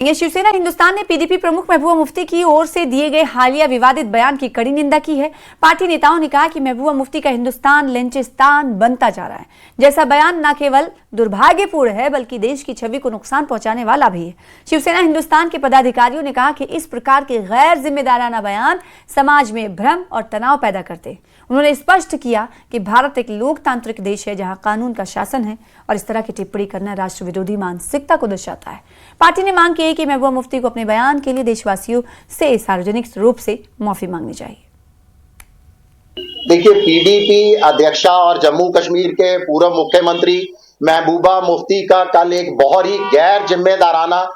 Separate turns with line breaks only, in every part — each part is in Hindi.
ये शिवसेना हिंदुस्तान ने पीडीपी प्रमुख महबूबा मुफ्ती की ओर से दिए गए हालिया विवादित बयान की कड़ी निंदा की है। पार्टी नेताओं ने कहा कि महबूबा मुफ्ती का हिंदुस्तान लिंचिस्तान बनता जा रहा है। जैसा बयान न केवल दुर्भाग्यपूर्ण है बल्कि देश की छवि को नुकसान पहुंचाने वाला भी है। शिवसेना हिंदुस्तान के पदाधिकारियों ने कहा कि इस प्रकार के गैर जिम्मेदाराना बयान समाज में भ्रम और तनाव पैदा करते हैं। उन्होंने स्पष्ट किया कि भारत एक लोकतांत्रिक देश है जहां कानून का शासन है और इस तरह की टिप्पणी करना राष्ट्र विरोधी मानसिकता को दर्शाता है। पार्टी ने मांग की है कि महबूबा मुफ्ती को अपने बयान के लिए देशवासियों से सार्वजनिक रूप से माफी मांगनी चाहिए।
देखिए, पीडीपी अध्यक्षा और जम्मू कश्मीर के पूर्व मुख्यमंत्री महबूबा मुफ्ती का कल एक बहुत ही गैर जिम्मेदाराना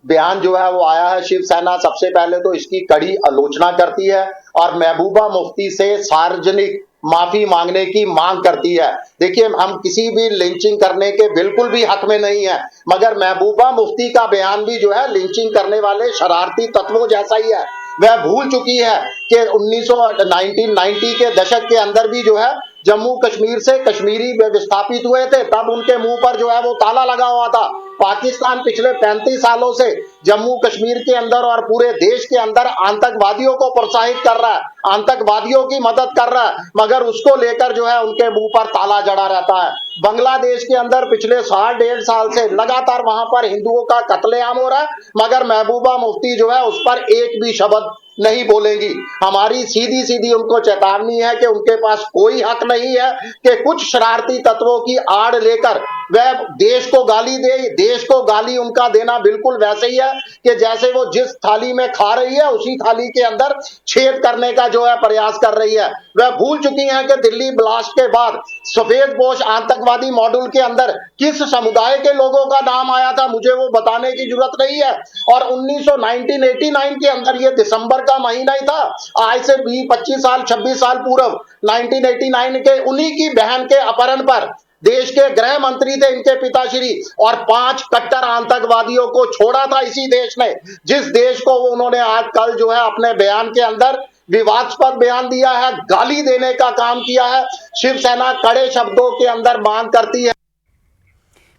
बयान जो है वो आया है। शिवसेना सबसे पहले तो इसकी कड़ी आलोचना करती है और महबूबा मुफ्ती से सार्वजनिक माफी मांगने की मांग करती है। देखिए, हम किसी भी लिंचिंग करने के बिल्कुल भी हक में नहीं है, मगर महबूबा मुफ्ती का बयान भी जो है लिंचिंग करने वाले शरारती तत्वों जैसा ही है। वह भूल चुकी है कि 1990 के दशक के अंदर भी जो है जम्मू कश्मीर से कश्मीरी विस्थापित हुए थे, तब उनके मुंह पर जो है वो ताला लगा हुआ था। पाकिस्तान पिछले 35 सालों से जम्मू कश्मीर के अंदर और पूरे देश के अंदर आतंकवादियों को प्रोत्साहित कर रहा है, आतंकवादियों की मदद कर रहा है, मगर उसको लेकर जो है उनके मुंह पर ताला जड़ा रहता है। बांग्लादेश के अंदर पिछले 1.5 साल से लगातार वहां पर हिंदुओं का कत्लेआम हो रहा है, मगर महबूबा मुफ्ती जो है उस पर एक भी शब्द नहीं बोलेंगी। हमारी सीधी सीधी उनको चेतावनी है कि उनके पास कोई हक नहीं है कि कुछ शरारती तत्वों की आड़ लेकर वह देश को गाली दे। देश को गाली उनका देना बिल्कुल वैसे ही है कि जैसे वो जिस थाली में खा रही है उसी थाली के अंदर छेद करने का जो है प्रयास कर रही है। वह भूल चुकी हैं कि दिल्ली ब्लास्ट के बाद सफेदपोश आतंकवादी मॉड्यूल के अंदर किस समुदाय के लोगों का नाम आया था, मुझे वो बताने की जरूरत नहीं है। और 1989 के अंदर ये दिसंबर का महीना ही था, आज से 20-25 साल 26 साल पूर्व 1989 के उन्हीं की बहन के अपहरण पर देश के गृह मंत्री थे इनके पिताश्री, और 5 कट्टर आतंकवादियों को छोड़ा था इसी देश ने, जिस देश को उन्होंने आज कल जो है अपने बयान के अंदर विवादास्पद बयान दिया है, गाली देने का काम किया है। शिवसेना कड़े शब्दों के अंदर मांग करती है।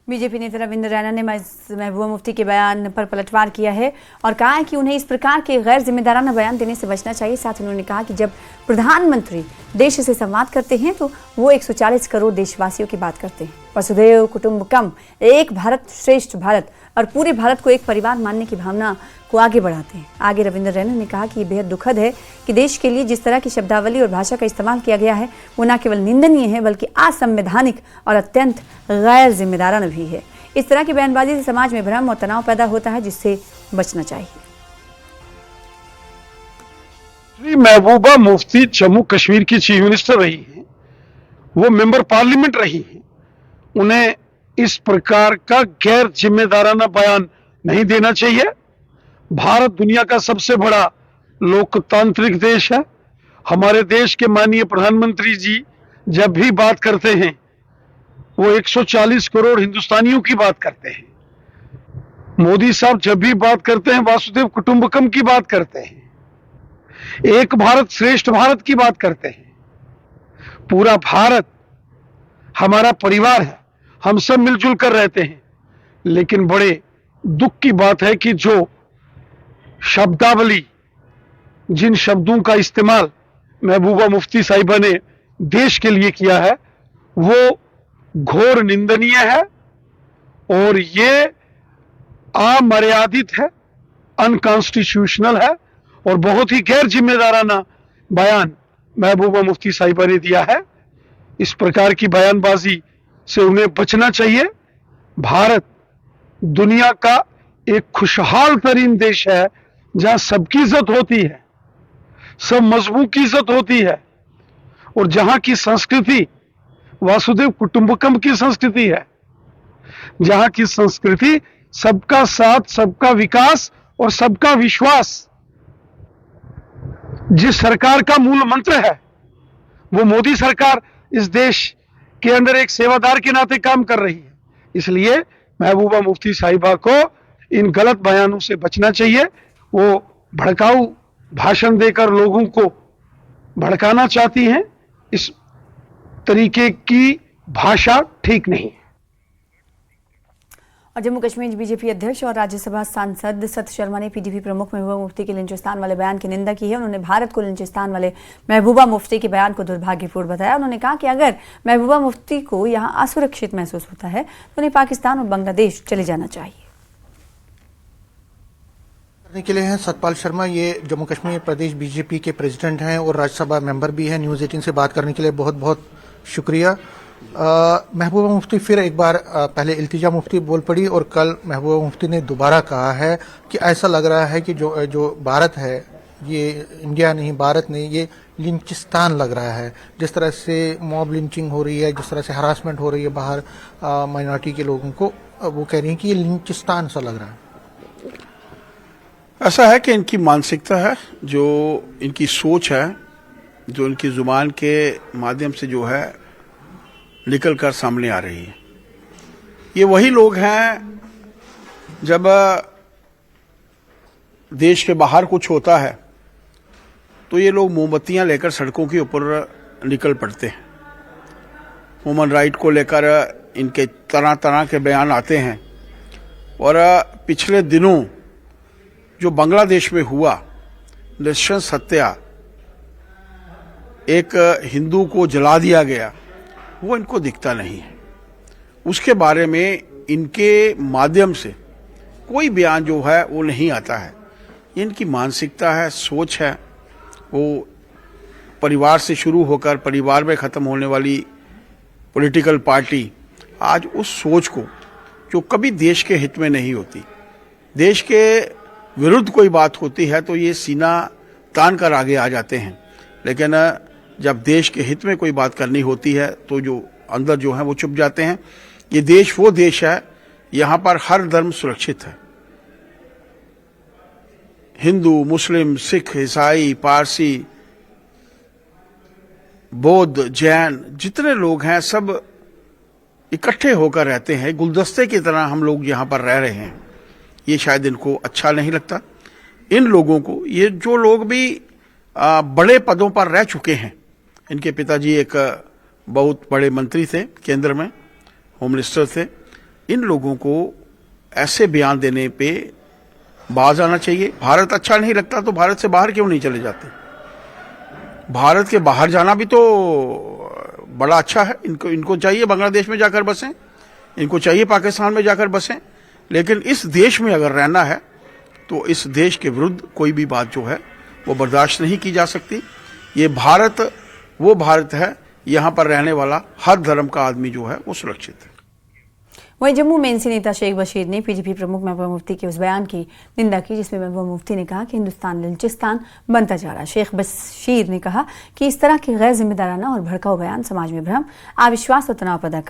बीजेपी नेता रविंद्र रैना ने महबूबा मुफ्ती के बयान पर पलटवार किया है और कहा है कि उन्हें इस प्रकार के गैर जिम्मेदाराना बयान देने से बचना चाहिए। साथ ही उन्होंने कहा कि जब प्रधानमंत्री देश से संवाद करते हैं तो वो 140 करोड़ देशवासियों की बात करते हैं। वसुधैव कुटुंबकम, एक भारत श्रेष्ठ भारत और पूरे भारत को एक परिवार मानने की भावना को आगे बढ़ाते हैं। आगे रविंद्र रैना ने कहा कि ये बेहद दुखद है कि देश के लिए जिस तरह की शब्दावली और भाषा का इस्तेमाल किया गया है वो न केवल निंदनीय है बल्कि असंवैधानिक और अत्यंत गैर जिम्मेदाराना भी है। इस तरह की बयानबाजी से समाज में भ्रम और तनाव पैदा होता है जिससे बचना चाहिए।
श्री महबूबा मुफ्ती जम्मू कश्मीर की चीफ मिनिस्टर रही हैं, वो मेंबर पार्लियामेंट रही हैं। उन्हें इस प्रकार का गैर जिम्मेदाराना बयान नहीं देना चाहिए। भारत दुनिया का सबसे बड़ा लोकतांत्रिक देश है। हमारे देश के माननीय प्रधानमंत्री जी जब भी बात करते हैं वो 140 करोड़ हिंदुस्तानियों की बात करते हैं। मोदी साहब जब भी बात करते हैं वासुदेव कुटुंबकम की बात करते हैं, एक भारत श्रेष्ठ भारत की बात करते हैं। पूरा भारत हमारा परिवार है, हम सब मिलजुल कर रहते हैं। लेकिन बड़े दुख की बात है कि जो शब्दावली, जिन शब्दों का इस्तेमाल महबूबा मुफ्ती साहिबा ने देश के लिए किया है वो घोर निंदनीय है और ये अमर्यादित है, अनकॉन्स्टिट्यूशनल है और बहुत ही गैर जिम्मेदाराना बयान महबूबा मुफ्ती साहिबा ने दिया है। इस प्रकार की बयानबाजी से उन्हें बचना चाहिए। भारत दुनिया का एक खुशहाल तरीन देश है जहां सबकी इज्जत होती है, सब मजहबों की इज्जत होती है और जहां की संस्कृति वासुदेव कुटुंबकम की संस्कृति है, जहां की संस्कृति सबका साथ, सबका विकास और सबका विश्वास जिस सरकार का मूल मंत्र है वो मोदी सरकार इस देश के अंदर एक सेवादार के नाते काम कर रही है। इसलिए महबूबा मुफ्ती साहिबा को इन गलत बयानों से बचना चाहिए। वो भड़काऊ भाषण देकर लोगों को भड़काना चाहती हैं। इस तरीके की भाषा ठीक नहीं है।
और जम्मू कश्मीर बीजेपी अध्यक्ष और राज्यसभा सांसद सत शर्मा ने पीडीपी प्रमुख महबूबा मुफ्ती के लिंचिस्तान वाले बयान की निंदा की है। उन्होंने भारत को लिंचिस्तान वाले महबूबा मुफ्ती के बयान को दुर्भाग्यपूर्ण बताया। उन्होंने कहा कि अगर महबूबा मुफ्ती को यहाँ असुरक्षित महसूस होता है तो उन्हें पाकिस्तान और बांग्लादेश चले जाना चाहिए।
करने के लिए हैं सतपाल शर्मा, ये जम्मू कश्मीर प्रदेश बीजेपी के प्रेसिडेंट हैं और राज्यसभा मेंबर भी हैं। न्यूज़ 18 से बात करने के लिए बहुत बहुत शुक्रिया। महबूबा मुफ्ती फिर एक बार पहले इल्तिजा मुफ्ती बोल पड़ी और कल महबूबा मुफ्ती ने दोबारा कहा है कि ऐसा लग रहा है कि जो भारत है, ये इंडिया नहीं, भारत नहीं, ये लिंचिस्तान लग रहा है। जिस तरह से मॉब लिंचिंग हो रही है, जिस तरह से हरासमेंट हो रही है बाहर माइनॉरिटी के लोगों को, वो कह रही हैं कि ये लिंचिस्तान सा लग रहा है।
ऐसा है कि इनकी मानसिकता है, जो इनकी सोच है, जो इनकी जुबान के माध्यम से जो है निकल कर सामने आ रही है। ये वही लोग हैं जब देश के बाहर कुछ होता है तो ये लोग मोमबत्तियां लेकर सड़कों के ऊपर निकल पड़ते हैं। ह्यूमन राइट को लेकर इनके तरह तरह के बयान आते हैं। और पिछले दिनों जो बांग्लादेश में हुआ नृशंस हत्या, एक हिंदू को जला दिया गया, वो इनको दिखता नहीं है। उसके बारे में इनके माध्यम से कोई बयान जो है वो नहीं आता है। ये इनकी मानसिकता है, सोच है। वो परिवार से शुरू होकर परिवार में ख़त्म होने वाली पॉलिटिकल पार्टी आज उस सोच को, जो कभी देश के हित में नहीं होती, देश के विरुद्ध कोई बात होती है तो ये सीना तान कर आगे आ जाते हैं, लेकिन जब देश के हित में कोई बात करनी होती है तो जो अंदर जो है वो चुप जाते हैं। ये देश वो देश है, यहाँ पर हर धर्म सुरक्षित है। हिंदू, मुस्लिम, सिख, ईसाई, पारसी, बौद्ध, जैन, जितने लोग हैं सब इकट्ठे होकर रहते हैं। गुलदस्ते की तरह हम लोग यहाँ पर रह रहे हैं। ये शायद इनको अच्छा नहीं लगता। इन लोगों को, ये जो लोग भी बड़े पदों पर रह चुके हैं, इनके पिताजी एक बहुत बड़े मंत्री थे, केंद्र में होम मिनिस्टर थे, इन लोगों को ऐसे बयान देने पे बाज आना चाहिए। भारत अच्छा नहीं लगता तो भारत से बाहर क्यों नहीं चले जाते? भारत के बाहर जाना भी तो बड़ा अच्छा है। इनको चाहिए बांग्लादेश में जाकर बसें, इनको चाहिए पाकिस्तान में जाकर बसें, लेकिन इस देश में अगर रहना है तो इस देश के विरुद्ध कोई भी बात जो है वो बर्दाश्त नहीं की जा सकती। ये भारत वो भारत है, यहाँ पर रहने वाला हर धर्म का आदमी जो है वो सुरक्षित है।
वहीं जम्मू में एनसी नेता शेख बशीर ने पीडीपी प्रमुख महबूबा मुफ्ती के उस बयान की निंदा की जिसमें महबूबा मुफ्ती ने कहा कि हिंदुस्तान लिंचिस्तान बनता जा रहा है। शेख बशीर ने कहा कि इस तरह के गैर जिम्मेदाराना और भड़काऊ बयान समाज में भ्रम, अविश्वास और तनाव पैदा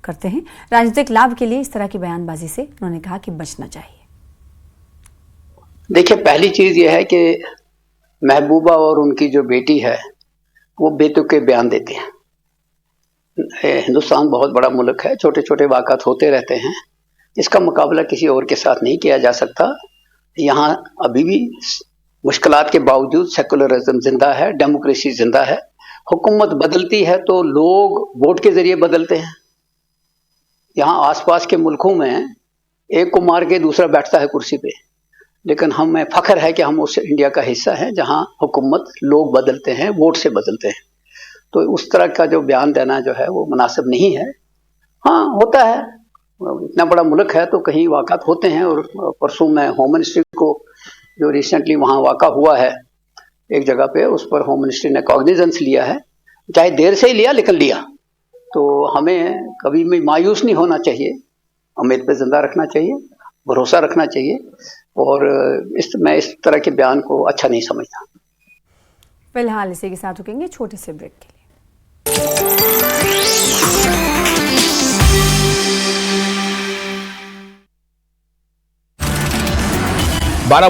करते हैं। राजनीतिक लाभ के लिए इस तरह की बयानबाजी से उन्होंने कहा कि बचना चाहिए।
देखिए, पहली चीज यह है कि महबूबा और उनकी जो बेटी है वो बेतुके बयान देते हैं। हिंदुस्तान बहुत बड़ा मुल्क है, छोटे छोटे वाक़ात होते रहते हैं, इसका मुकाबला किसी और के साथ नहीं किया जा सकता। यहाँ अभी भी मुश्किलात के बावजूद सेकुलरिज्म जिंदा है, डेमोक्रेसी जिंदा है। हुकूमत बदलती है तो लोग वोट के जरिए बदलते हैं। यहाँ आसपास के मुल्कों में एक को मार के दूसरा बैठता है कुर्सी पे, लेकिन हमें फख्र है कि हम उस इंडिया का हिस्सा हैं जहाँ हुकूमत लोग बदलते हैं, वोट से बदलते हैं। तो उस तरह का जो बयान देना जो है वो मुनासिब नहीं है। हाँ, होता है, इतना बड़ा मुल्क है तो कहीं वाक़ात होते हैं। और परसों में होम मिनिस्ट्री को, जो रिसेंटली वहाँ वाक़ा हुआ है एक जगह पे, उस पर होम मिनिस्ट्री ने कॉग्निजेंस लिया है, चाहे देर से ही लिया लेकिन लिया। तो हमें कभी भी मायूस नहीं होना चाहिए, उम्मीद पे जिंदा रखना चाहिए, भरोसा रखना चाहिए। और मैं इस तरह के बयान को अच्छा नहीं समझता।
फिलहाल इसी के साथ रुकेंगे छोटे से ब्रेक के लिए।